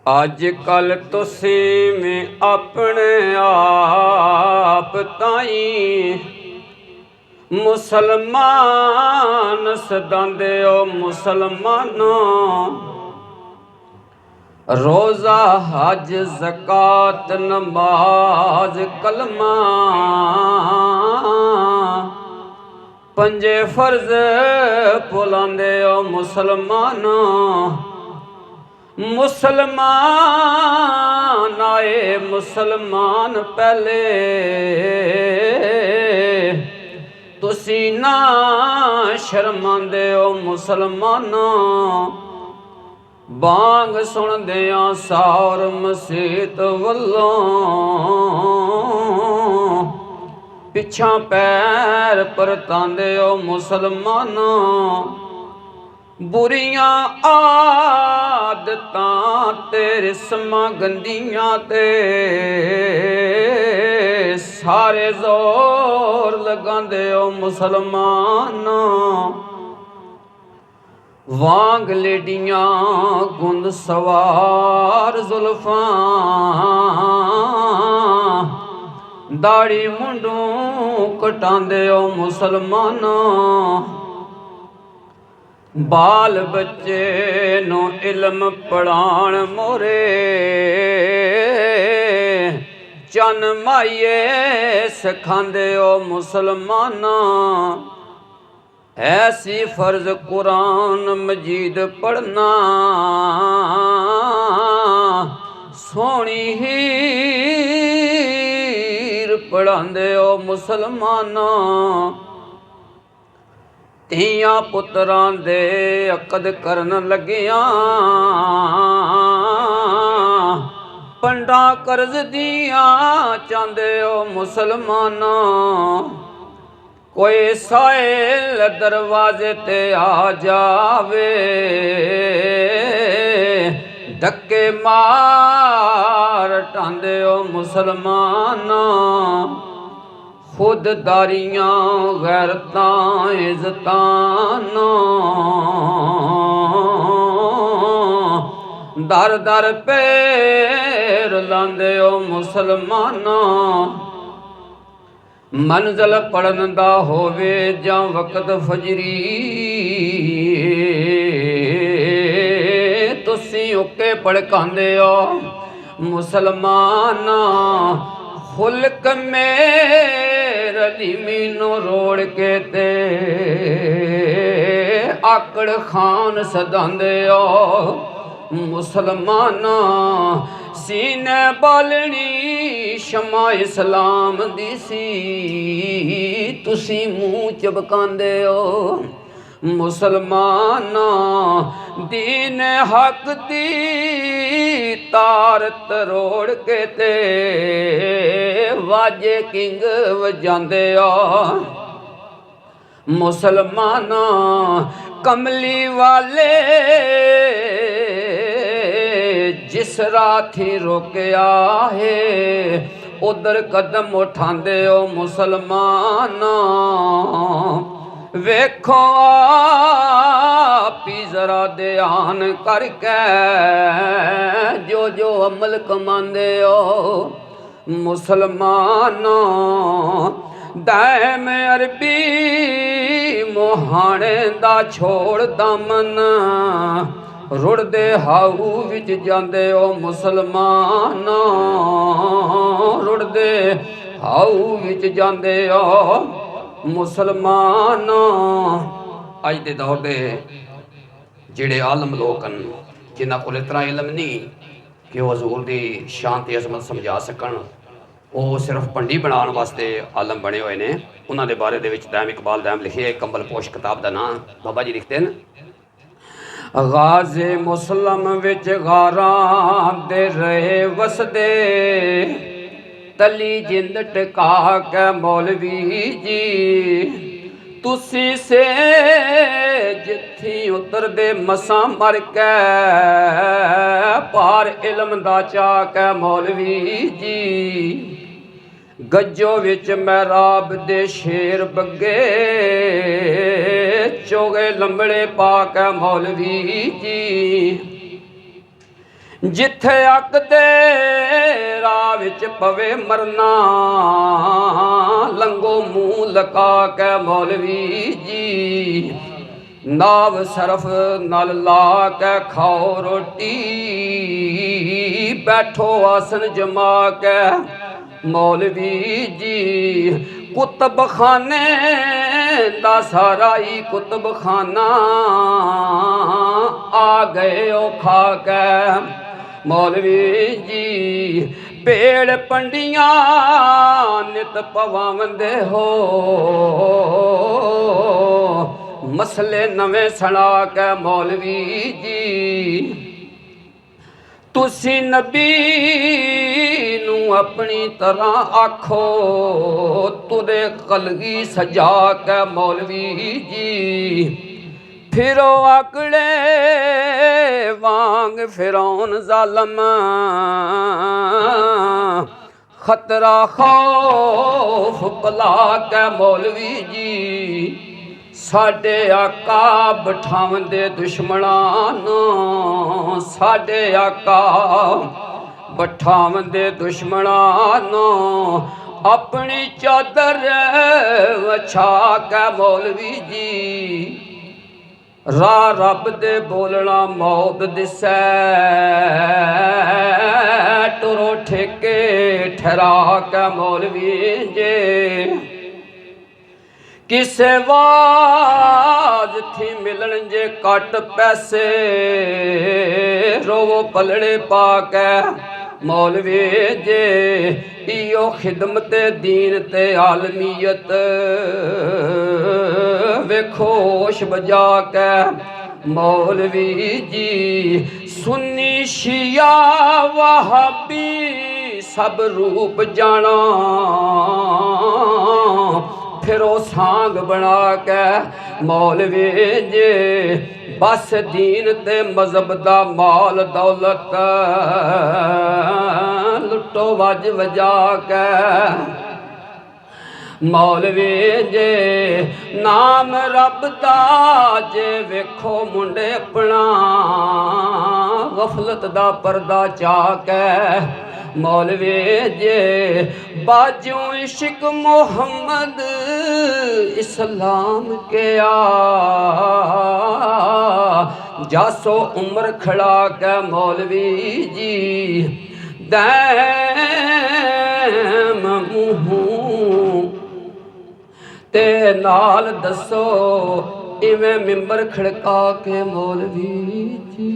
ਅੱਜ ਕੱਲ ਤੁਸੀਂ ਵੀ ਆਪਣੇ ਆਪ ਤਾਈਂ ਮੁਸਲਮਾਨ ਸਦਾਂਦੇ ਹੋ ਮੁਸਲਮਾਨੋਂ। ਰੋਜ਼ਾ ਹਜ ਜ਼ਕਾਤ ਨਮਾਜ਼ ਕਲਮਾ ਪੰਜੇ ਫਰਜ਼ ਭੁਲਾਂਦੇ ਹੋ ਮੁਸਲਮਾਨੋਂ। ਮੁਸਲਮਾਨ ਆਏ ਮੁਸਲਮਾਨ ਪਹਿਲੇ, ਤੁਸੀਂ ਨਾ ਸ਼ਰਮਾਂਦੇ ਹੋ ਮੁਸਲਮਾਨੋਂ। ਬਾਂਗ ਸੁਣਦਿਆਂ ਸਾਰ ਮਸੀਤ ਵੱਲੋਂ ਪਿੱਛਾਂ ਪੈਰ ਪਰਤਾਂਦੇ ਹੋ ਮੁਸਲਮਾਨੋਂ। ਬੁਰੀਆਂ ਆਦਤਾਂ ਤੇ ਰਸਮਾਂ ਗੰਦੀਆਂ ਤੇ ਸਾਰੇ ਜ਼ੋਰ ਲਗਾਉਂਦੇ ਹੋ ਮੁਸਲਮਾਨੋਂ। ਵਾਂਗ ਲੇਡੀਆਂ ਗੁੰਦ ਸਵਾਰ ਜ਼ੁਲਫਾਂ ਦਾੜੀ ਮੁੰਡੋਂ ਕਟਾਂਦੇ ਹੋ ਮੁਸਲਮਾਨੋਂ। ਬਾਲ ਬੱਚੇ ਨੂੰ ਇਲਮ ਪੜਾਣ ਮੋਰੇ ਚੰਨ ਮਾਈਏ ਸਿਖਾਂਦੇ ਹੋ ਮੁਸਲਮਾਨੋਂ। ਐਸੀ ਫਰਜ਼ ਕੁਰਾਨ ਮਜੀਦ ਪੜਨਾ ਸੋਹਣੀ ਹੀਰ ਪੜਾਂਦੇ ਹੋ ਮੁਸਲਮਾਨੋਂ। ਧੀਆਂ ਪੁੱਤਰਾਂ ਦੇ ਅਕਦ ਕਰਨ ਲੱਗਿਆਂ ਪੰਡਾਂ ਕਰਜ਼ ਦੀਆਂ ਚਾਹੁੰਦੇ ਹੋ ਮੁਸਲਮਾਨੋਂ। ਕੋਈ ਸਾਇਲ ਦਰਵਾਜ਼ੇ ਤੇ ਆ ਜਾਵੇ ਧੱਕੇ ਮਾਰ ਟਾਂਦੇ ਹੋ ਮੁਸਲਮਾਨੋਂ। ਖੁਦਦਾਰੀਆਂ ਗੈਰਤਾਂ ਇੱਜ਼ਤਾਂ ਨੂੰ ਦਰ ਦਰ ਪੇਰ ਲਾਂਦੇ ਹੋ ਮੁਸਲਮਾਨੋਂ। ਮੰਜ਼ਲ ਪੜਨ ਦਾ ਹੋਵੇ ਜਾਂ ਵਕਤ ਫਜਰੀ ਤੁਸੀਂ ਉੱਕੇ ਭੜਕਾਉਂਦੇ ਹੋ ਮੁਸਲਮਾਨਾਂ। ਖੁਲਕ ਮੇਰ ਲੀਮੀ ਨੂੰ ਰੋੜ ਕੇ ਤੇ ਆਕੜ ਖਾਨ ਸਦਾਂਦੇ ਹੋ ਮੁਸਲਮਾਨਾਂ। ਸੀਨੇ ਬਾਲਣੀ ਸ਼ਮਾ ਇਸਲਾਮ ਦੀ ਸੀ ਤੁਸੀਂ ਮੂੰਹ ਚਬਕਾਉਂਦੇ ਹੋ ਮੁਸਲਮਾਨਾਂ। ਦੀਨ ਹੱਕ ਦੀ ਤਾਰ ਤਰੋੜ ਕੇ ਤੇ ਵਾਜੇ ਕਿੰਗ ਵਜਾਂਦੇ ਹੋ ਮੁਸਲਮਾਨਾਂ। ਕਮਲੀ ਵਾਲੇ ਜਿਸ ਰਾਥੀ ਰੋਕਿਆ ਹੈ ਉਧਰ ਕਦਮ ਉਠਾਂਦੇ ਹੋ ਮੁਸਲਮਾਨਾਂ। ਵੇਖੋ ਆਪੀ ਜ਼ਰਾ ਧਿਆਨ ਕਰਕੇ ਜੋ ਜੋ ਅਮਲ ਕਮਾਂਦੇ ਹੋ ਮੁਸਲਮਾਨਾਂ। ਦੈਮ ਅਰਬੀ ਮੋਹਾਣੇ ਦਾ ਛੋੜ ਦਮਨ ਰੁੜਦੇ ਹਾਊ ਵਿੱਚ ਜਾਂਦੇ ਹੋ ਮੁਸਲਮਾਨਾਂ। ਰੁੜਦੇ ਹਾਊ ਵਿੱਚ ਜਾਂਦੇ ਹੋ ਮੁਸਲਮਾਨਾਂ। ਅੱਜ ਦੇ ਦੌਰ ਦੇ ਜਿਹੜੇ ਆਲਮ ਲੋਕ ਹਨ ਜਿਨ੍ਹਾਂ ਕੋਲ ਇਤਨਾ ਇਲਮ ਨਹੀਂ ਕਿ ਉਹ ਹਜ਼ੂਰ ਦੀ ਸ਼ਾਨ ਤੇ ਅਜ਼ਮਤ ਸਮਝਾ ਸਕਣ, ਉਹ ਸਿਰਫ ਭੰਡੀ ਬਣਾਉਣ ਵਾਸਤੇ ਆਲਮ ਬਣੇ ਹੋਏ ਨੇ। ਉਹਨਾਂ ਦੇ ਬਾਰੇ ਦੇ ਵਿੱਚ ਦੈਮ ਇਕਬਾਲ ਦੈਮ ਲਿਖਿਆ ਕੰਬਲ ਪੋਸ਼ ਕਿਤਾਬ ਦਾ ਨਾਂ ਬਾਬਾ ਜੀ ਲਿਖਦੇ ਨੇ। ਗਾਜ਼ੇ ਮੁਸਲਮ ਵਿੱਚ ਗਾਰਾਂ ਦੇ ਰਹੇ ਵਸਦੇ ਤਲੀ ਜਿੰਦ ਟਿਕਾ ਕੇ ਮੌਲਵੀ ਜੀ ਤੁਸੀਂ ਸੇ ਜਿੱਥੀ ਉਤਰਦੇ ਮਸਾਂ ਮਰ ਕੇ ਪਾਰ ਇਲਮ ਦਾ ਚਾ ਕੇ ਮੌਲਵੀ ਜੀ। ਗੱਜੋ ਵਿੱਚ ਮਹਿਰਾਬ ਦੇ ਸ਼ੇਰ ਬੱਗੇ ਚੋਗੇ ਲੰਬੜੇ ਪਾ ਕੇ ਮੌਲਵੀ ਜੀ। ਜਿੱਥੇ ਅੱਗ ਦੇ ਰਾਹ ਵਿੱਚ ਪਵੇ ਮਰਨਾ, ਲੰਗੋ ਮੂੰਹ ਲਕਾ ਕੇ ਮੌਲਵੀ ਜੀ, ਨਾਵ ਸਰਫ ਨਲ ਲਾ ਕੇ ਖਾਓ ਰੋਟੀ, ਬੈਠੋ ਆਸਨ ਜਮਾ ਕੇ ਮੌਲਵੀ ਜੀ। ਕੁਤਬਖਾਨੇ ਦਾ ਸਾਰਾ ਹੀ ਕੁਤਬਖਾਨਾ, ਆ ਗਏ ਉਹ ਖਾ ਕੇ ਮੌਲਵੀ ਜੀ। ਭੇੜ ਪੰਡੀਆਂ ਨਿਤ ਪਵਾਵੰਦੇ ਹੋ, ਮਸਲੇ ਨਵੇਂ ਸੁਣਾ ਕੇ ਮੌਲਵੀ ਜੀ। ਤੁਸੀਂ ਨਬੀ ਨੂੰ ਆਪਣੀ ਤਰ੍ਹਾਂ ਆਖੋ, ਤੁਰੇ ਕਲਗੀ ਸਜਾ ਕੇ ਮੌਲਵੀ ਜੀ। ਫਿਰੋ ਆਕੜੇ ਵਾਂਗ ਫਿਰੌਨ ਜ਼ਾਲਮ, ਖਤਰਾ ਖੌਫ ਭਲਾ ਕੇ ਮੌਲਵੀ ਜੀ। ਸਾਡੇ ਆਕਾ ਬਿਠਾਵੰਦੇ ਦੁਸ਼ਮਣਾਂ ਨੂੰ, ਸਾਡੇ ਆਕਾ ਬਿਠਾਵੰਦੇ ਦੁਸ਼ਮਣਾਂ ਨੂੰ, ਆਪਣੀ ਚਾਦਰ ਵਿਛਾ ਕੇ ਮੌਲਵੀ ਜੀ। ਰਾਹ ਰੱਬ ਦੇ ਬੋਲਣਾ ਮੌਤ ਦਿਸੈ, ਟੁਰੋ ਠੇਕੇ ਠਹਿਰਾ ਕੇ ਮੌਲਵੀ ਜੇ। ਕਿਸੇ ਵਾਜ ਥੀ ਮਿਲਣ ਜੇ ਘੱਟ ਪੈਸੇ, ਰੋਵੋ ਪਲੜੇ ਪਾ ਕੇ ਮੌਲਵੀ ਜੇ। ਇਓ ਖਿਦਮਤ ਦੀਨ ਤੇ ਆਲਮੀਅਤ, ਵੇਖੋ ਹੋਸ਼ ਬਜਾ ਕੇ ਮੌਲਵੀ ਜੀ। ਸੁन्नी शिया वहाबी सब रूप जाना, फिरो सांग बना के मौलवी जे। बस दीन ते मजहब दा माल दौलत लुटो वज वजा के मौलवी जे। नाम रब दा जे वेखो मुंडे अपना, गफलत दा पर्दा चा के मौलवी जे। बाजू इश्क मोहम्मद इस्लाम के जासो उम्र खड़ा के मौलवी जी। दैम मुँह ते नाल दसो इवें मिंबर खड़का के मौलवी जी।